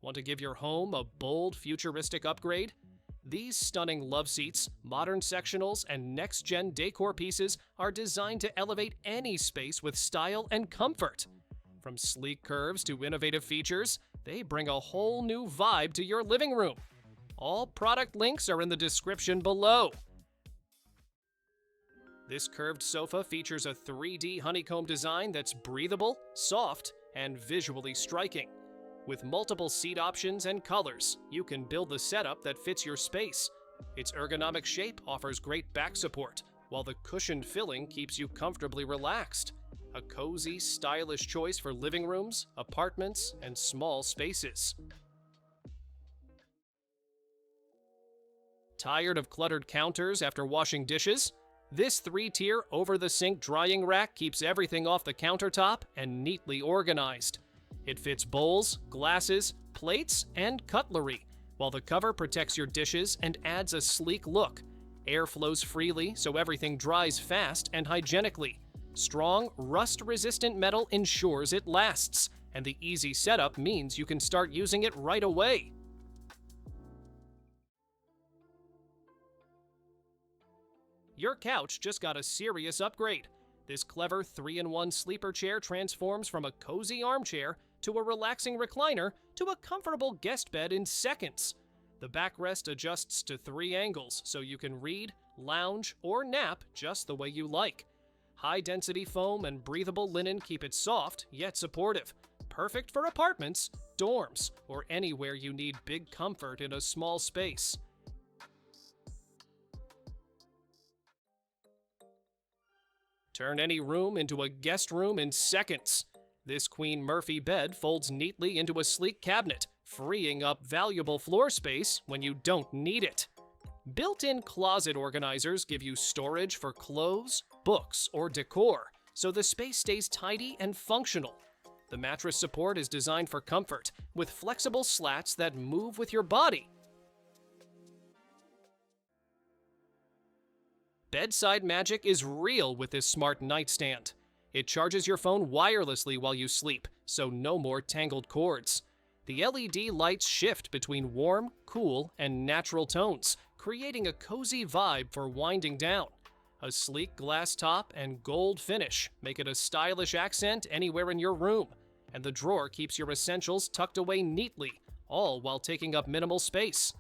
Want to give your home a bold, futuristic upgrade? These stunning Loveseats, modern sectionals, and next-gen decor pieces are designed to elevate any space with style and comfort. From sleek curves to innovative features, they bring a whole new vibe to your living room. All product links are in the description below. This curved sofa features a 3D honeycomb design that's breathable, soft, and visually striking. With multiple seat options and colors, you can build the setup that fits your space. Its ergonomic shape offers great back support, while the cushioned filling keeps you comfortably relaxed. A cozy, stylish choice for living rooms, apartments, and small spaces. Tired of cluttered counters after washing dishes? This 3-tier over-the-sink drying rack keeps everything off the countertop and neatly organized. It fits bowls, glasses, plates, and cutlery, while the cover protects your dishes and adds a sleek look. Air flows freely, so everything dries fast and hygienically. Strong, rust-resistant metal ensures it lasts, and the easy setup means you can start using it right away. Your couch just got a serious upgrade. This clever 3-in-1 sleeper chair transforms from a cozy armchair to a relaxing recliner to a comfortable guest bed in seconds. The backrest adjusts to 3 angles so you can read, lounge, or nap just the way you like. High-density foam and breathable linen keep it soft yet supportive. Perfect for apartments, dorms, or anywhere you need big comfort in a small space. Turn any room into a guest room in seconds. This Queen Murphy bed folds neatly into a sleek cabinet, freeing up valuable floor space when you don't need it. Built-in closet organizers give you storage for clothes, books, or decor, so the space stays tidy and functional. The mattress support is designed for comfort, with flexible slats that move with your body. Bedside magic is real with this smart nightstand. It charges your phone wirelessly while you sleep, so no more tangled cords. The LED lights shift between warm, cool, and natural tones, creating a cozy vibe for winding down. A sleek glass top and gold finish make it a stylish accent anywhere in your room, and the drawer keeps your essentials tucked away neatly, all while taking up minimal space.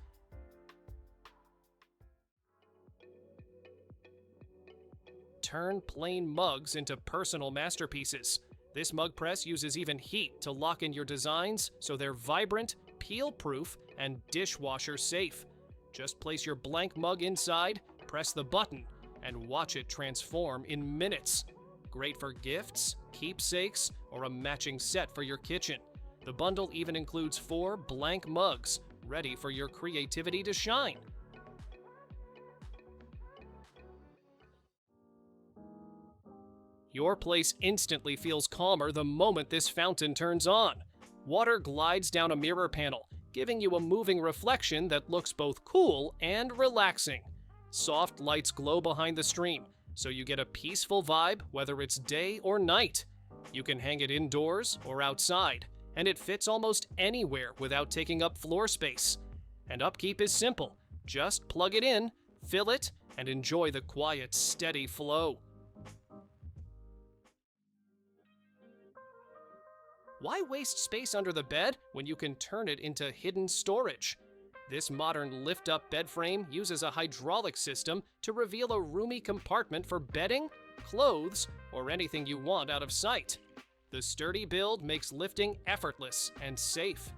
Turn plain mugs into personal masterpieces. This mug press uses even heat to lock in your designs so they're vibrant, peel-proof, and dishwasher-safe. Just place your blank mug inside, press the button, and watch it transform in minutes. Great for gifts, keepsakes, or a matching set for your kitchen. The bundle even includes 4 blank mugs, ready for your creativity to shine. Your place instantly feels calmer the moment this fountain turns on. Water glides down a mirror panel, giving you a moving reflection that looks both cool and relaxing. Soft lights glow behind the stream, so you get a peaceful vibe whether it's day or night. You can hang it indoors or outside, and it fits almost anywhere without taking up floor space. And upkeep is simple. Just plug it in, fill it, and enjoy the quiet, steady flow. Why waste space under the bed when you can turn it into hidden storage? This modern lift-up bed frame uses a hydraulic system to reveal a roomy compartment for bedding, clothes, or anything you want out of sight. The sturdy build makes lifting effortless and safe.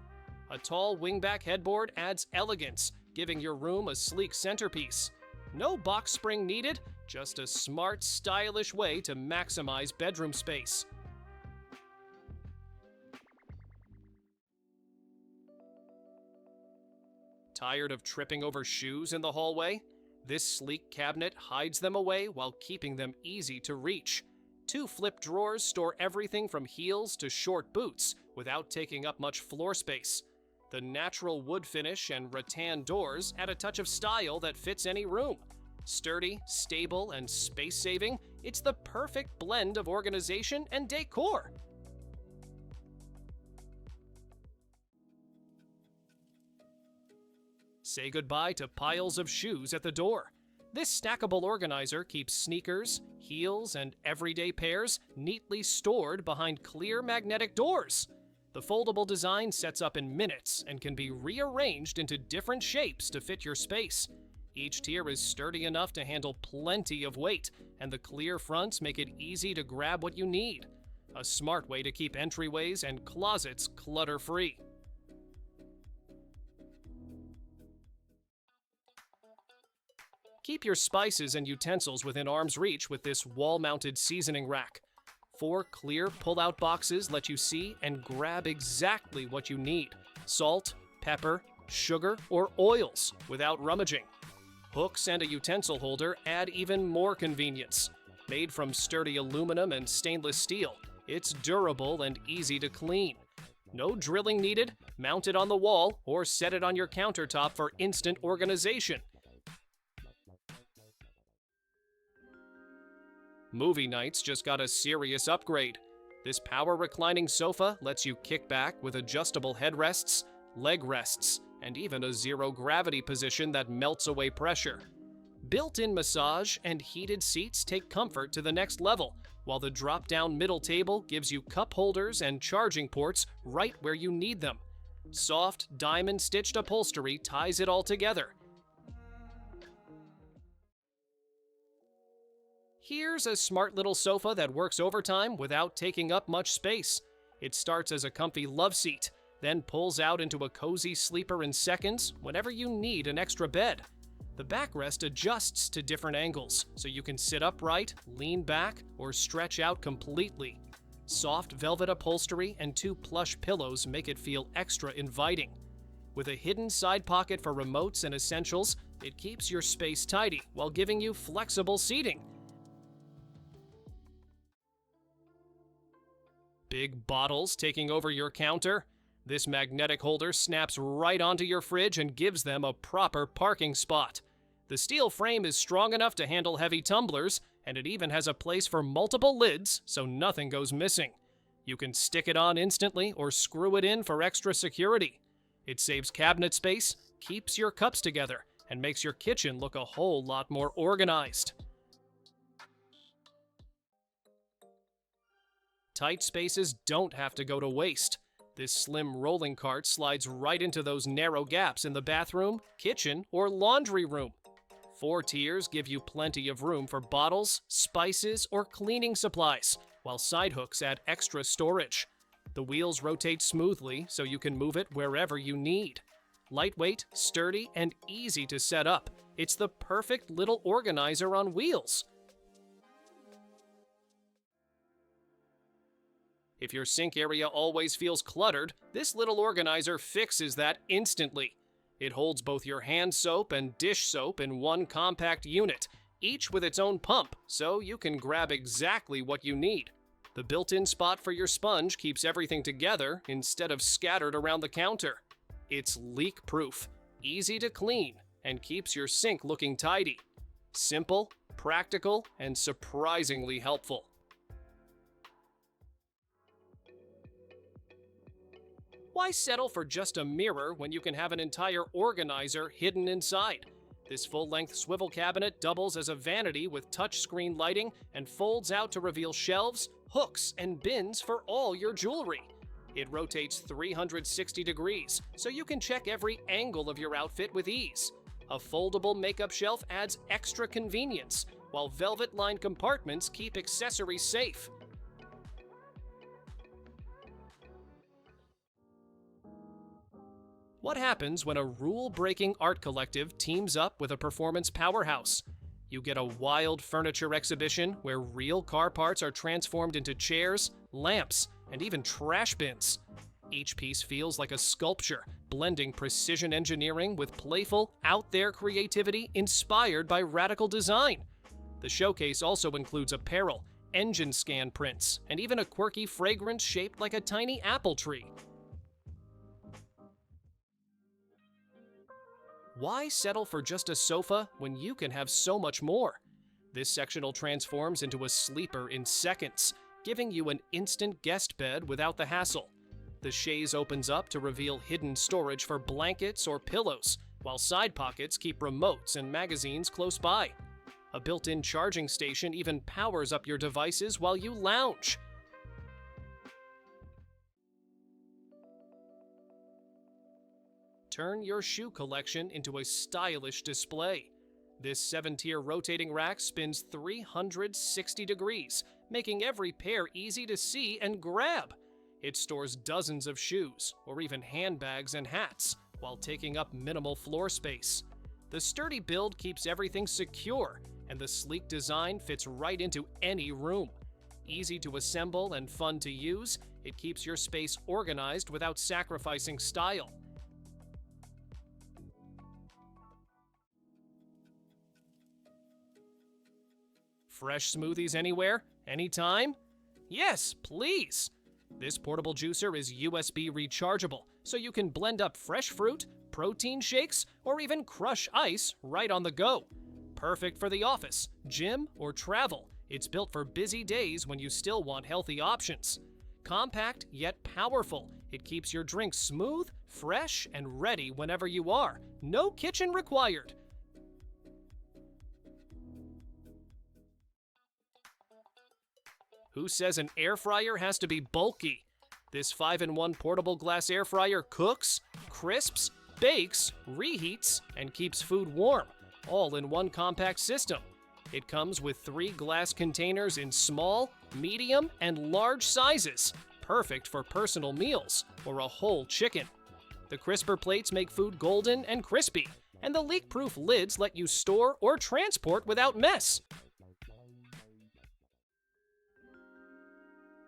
A tall wingback headboard adds elegance, giving your room a sleek centerpiece. No box spring needed, just a smart, stylish way to maximize bedroom space. Tired of tripping over shoes in the hallway? This sleek cabinet hides them away while keeping them easy to reach. 2 flip drawers store everything from heels to short boots without taking up much floor space. The natural wood finish and rattan doors add a touch of style that fits any room. Sturdy, stable, and space-saving, it's the perfect blend of organization and decor. Say goodbye to piles of shoes at the door. This stackable organizer keeps sneakers, heels, and everyday pairs neatly stored behind clear magnetic doors. The foldable design sets up in minutes and can be rearranged into different shapes to fit your space. Each tier is sturdy enough to handle plenty of weight, and the clear fronts make it easy to grab what you need. A smart way to keep entryways and closets clutter-free. Keep your spices and utensils within arm's reach with this wall-mounted seasoning rack. 4 clear pull-out boxes let you see and grab exactly what you need: salt, pepper, sugar, or oils without rummaging. Hooks and a utensil holder add even more convenience. Made from sturdy aluminum and stainless steel, it's durable and easy to clean. No drilling needed, mount it on the wall or set it on your countertop for instant organization. Movie nights just got a serious upgrade. This power reclining sofa lets you kick back with adjustable headrests, leg rests, and even a zero-gravity position that melts away pressure. Built-in massage and heated seats take comfort to the next level, while the drop-down middle table gives you cup holders and charging ports right where you need them. Soft, diamond-stitched upholstery ties it all together. Here's a smart little sofa that works overtime without taking up much space. It starts as a comfy Loveseat, then pulls out into a cozy sleeper in seconds whenever you need an extra bed. The backrest adjusts to different angles, so you can sit upright, lean back, or stretch out completely. Soft velvet upholstery and 2 plush pillows make it feel extra inviting. With a hidden side pocket for remotes and essentials, it keeps your space tidy while giving you flexible seating. Big bottles taking over your counter? This magnetic holder snaps right onto your fridge and gives them a proper parking spot. The steel frame is strong enough to handle heavy tumblers, and it even has a place for multiple lids so nothing goes missing. You can stick it on instantly or screw it in for extra security. It saves cabinet space, keeps your cups together, and makes your kitchen look a whole lot more organized. Tight spaces don't have to go to waste. This slim rolling cart slides right into those narrow gaps in the bathroom, kitchen, or laundry room. 4 tiers give you plenty of room for bottles, spices, or cleaning supplies, while side hooks add extra storage. The wheels rotate smoothly so you can move it wherever you need. Lightweight, sturdy, and easy to set up, it's the perfect little organizer on wheels. If your sink area always feels cluttered, this little organizer fixes that instantly. It holds both your hand soap and dish soap in one compact unit, each with its own pump, so you can grab exactly what you need. The built-in spot for your sponge keeps everything together instead of scattered around the counter. It's leak-proof, easy to clean, and keeps your sink looking tidy. Simple, practical, and surprisingly helpful. Why settle for just a mirror when you can have an entire organizer hidden inside? This full-length swivel cabinet doubles as a vanity with touchscreen lighting and folds out to reveal shelves, hooks, and bins for all your jewelry. It rotates 360 degrees, so you can check every angle of your outfit with ease. A foldable makeup shelf adds extra convenience, while velvet-lined compartments keep accessories safe. What happens when a rule-breaking art collective teams up with a performance powerhouse? You get a wild furniture exhibition where real car parts are transformed into chairs, lamps, and even trash bins. Each piece feels like a sculpture, blending precision engineering with playful, out-there creativity inspired by radical design. The showcase also includes apparel, engine scan prints, and even a quirky fragrance shaped like a tiny apple tree. Why settle for just a sofa when you can have so much more? This sectional transforms into a sleeper in seconds, giving you an instant guest bed without the hassle. The chaise opens up to reveal hidden storage for blankets or pillows, while side pockets keep remotes and magazines close by. A built-in charging station even powers up your devices while you lounge. Turn your shoe collection into a stylish display. This 7-tier rotating rack spins 360 degrees, making every pair easy to see and grab. It stores dozens of shoes, or even handbags and hats, while taking up minimal floor space. The sturdy build keeps everything secure, and the sleek design fits right into any room. Easy to assemble and fun to use, it keeps your space organized without sacrificing style. Fresh smoothies anywhere, anytime? Yes, please! This portable juicer is USB rechargeable, so you can blend up fresh fruit, protein shakes, or even crush ice right on the go. Perfect for the office, gym, or travel. It's built for busy days when you still want healthy options. Compact yet powerful, it keeps your drinks smooth, fresh, and ready whenever you are. No kitchen required. Who says an air fryer has to be bulky? This 5-in-1 portable glass air fryer cooks, crisps, bakes, reheats, and keeps food warm, all in one compact system. It comes with 3 glass containers in small, medium, and large sizes, perfect for personal meals or a whole chicken. The crisper plates make food golden and crispy, and the leak-proof lids let you store or transport without mess.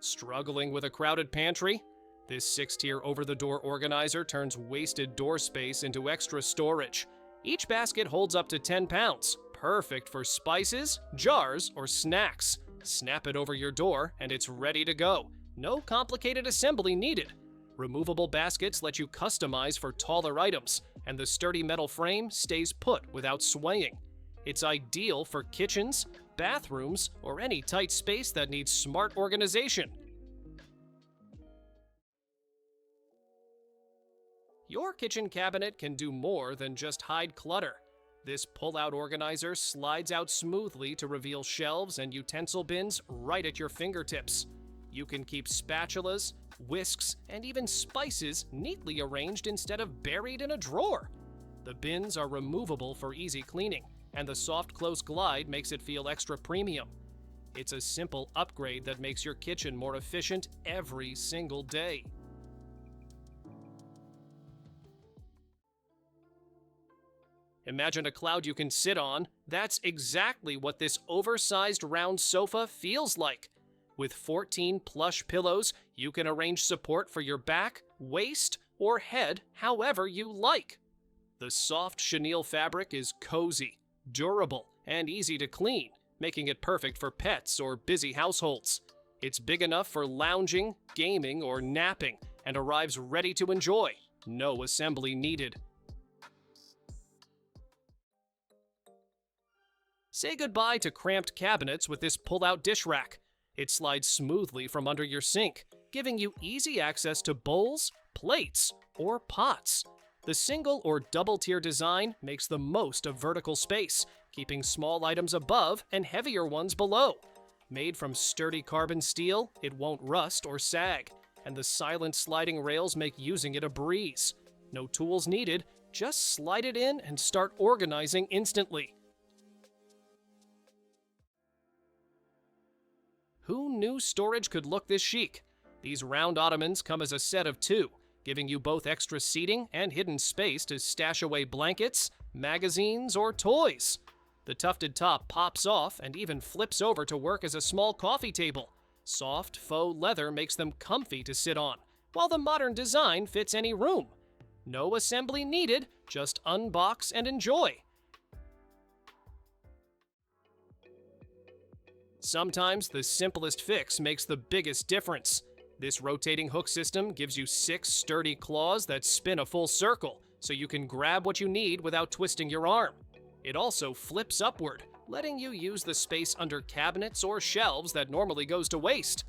Struggling with a crowded pantry? This 6-tier over-the-door organizer turns wasted door space into extra storage. Each basket holds up to 10 pounds, perfect for spices, jars, or snacks. Snap it over your door and it's ready to go. No complicated assembly needed. Removable baskets let you customize for taller items, and the sturdy metal frame stays put without swaying. It's ideal for kitchens, bathrooms, or any tight space that needs smart organization. Your kitchen cabinet can do more than just hide clutter. This pull-out organizer slides out smoothly to reveal shelves and utensil bins right at your fingertips. You can keep spatulas, whisks, and even spices neatly arranged instead of buried in a drawer. The bins are removable for easy cleaning, and the soft close glide makes it feel extra premium. It's a simple upgrade that makes your kitchen more efficient every single day. Imagine a cloud you can sit on. That's exactly what this oversized round sofa feels like. With 14 plush pillows, you can arrange support for your back, waist, or head however you like. The soft chenille fabric is cozy, durable, and easy to clean, making it perfect for pets or busy households. It's big enough for lounging, gaming, or napping, and arrives ready to enjoy. No assembly needed. Say goodbye to cramped cabinets with this pull-out dish rack. It slides smoothly from under your sink, giving you easy access to bowls, plates, or pots. The single or double-tier design makes the most of vertical space, keeping small items above and heavier ones below. Made from sturdy carbon steel, it won't rust or sag, and the silent sliding rails make using it a breeze. No tools needed, just slide it in and start organizing instantly. Who knew storage could look this chic? These round Ottomans come as a set of 2, giving you both extra seating and hidden space to stash away blankets, magazines, or toys. The tufted top pops off and even flips over to work as a small coffee table. Soft faux leather makes them comfy to sit on, while the modern design fits any room. No assembly needed, just unbox and enjoy. Sometimes the simplest fix makes the biggest difference. This rotating hook system gives you 6 sturdy claws that spin a full circle, so you can grab what you need without twisting your arm. It also flips upward, letting you use the space under cabinets or shelves that normally goes to waste.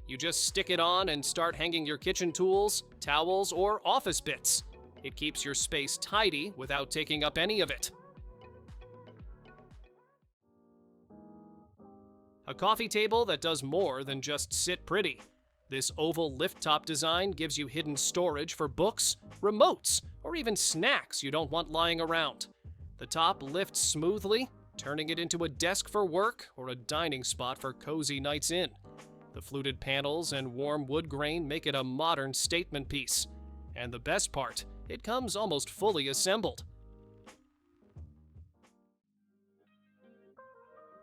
You just stick it on and start hanging your kitchen tools, towels, or office bits. It keeps your space tidy without taking up any of it. A coffee table that does more than just sit pretty. This oval lift-top design gives you hidden storage for books, remotes, or even snacks you don't want lying around. The top lifts smoothly, turning it into a desk for work or a dining spot for cozy nights in. The fluted panels and warm wood grain make it a modern statement piece. And the best part, it comes almost fully assembled.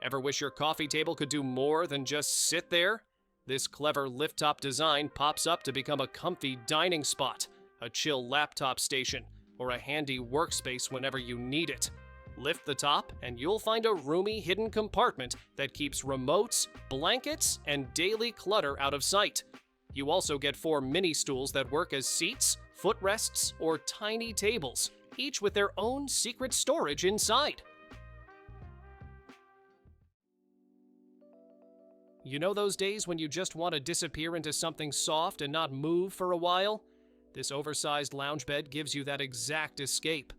Ever wish your coffee table could do more than just sit there? This clever lift-top design pops up to become a comfy dining spot, a chill laptop station, or a handy workspace whenever you need it. Lift the top, and you'll find a roomy hidden compartment that keeps remotes, blankets, and daily clutter out of sight. You also get 4 mini stools that work as seats, footrests, or tiny tables, each with their own secret storage inside. You know those days when you just want to disappear into something soft and not move for a while? This oversized lounge bed gives you that exact escape.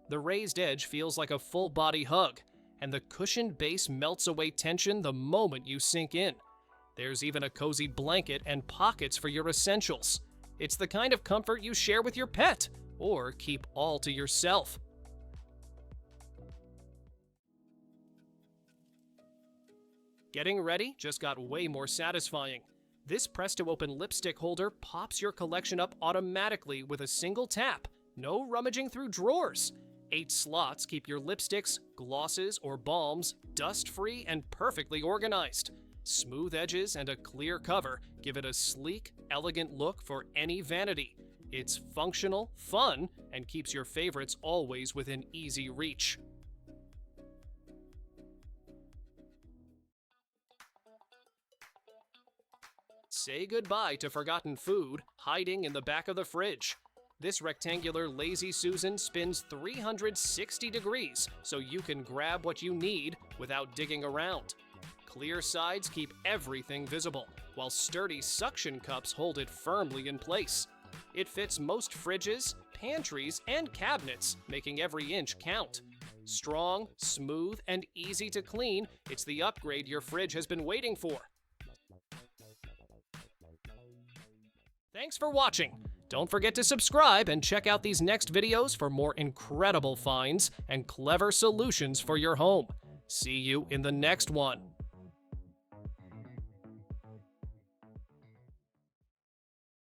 The raised edge feels like a full-body hug, and the cushioned base melts away tension the moment you sink in. There's even a cozy blanket and pockets for your essentials. It's the kind of comfort you share with your pet, or keep all to yourself. Getting ready just got way more satisfying. This press-to-open lipstick holder pops your collection up automatically with a single tap. No rummaging through drawers. 8 slots keep your lipsticks, glosses, or balms dust-free and perfectly organized. Smooth edges and a clear cover give it a sleek, elegant look for any vanity. It's functional, fun, and keeps your favorites always within easy reach. Say goodbye to forgotten food hiding in the back of the fridge. This rectangular Lazy Susan spins 360 degrees so you can grab what you need without digging around. Clear sides keep everything visible, while sturdy suction cups hold it firmly in place. It fits most fridges, pantries, and cabinets, making every inch count. Strong, smooth, and easy to clean, it's the upgrade your fridge has been waiting for. Thanks for watching. Don't forget to subscribe and check out these next videos for more incredible finds and clever solutions for your home. See you in the next one.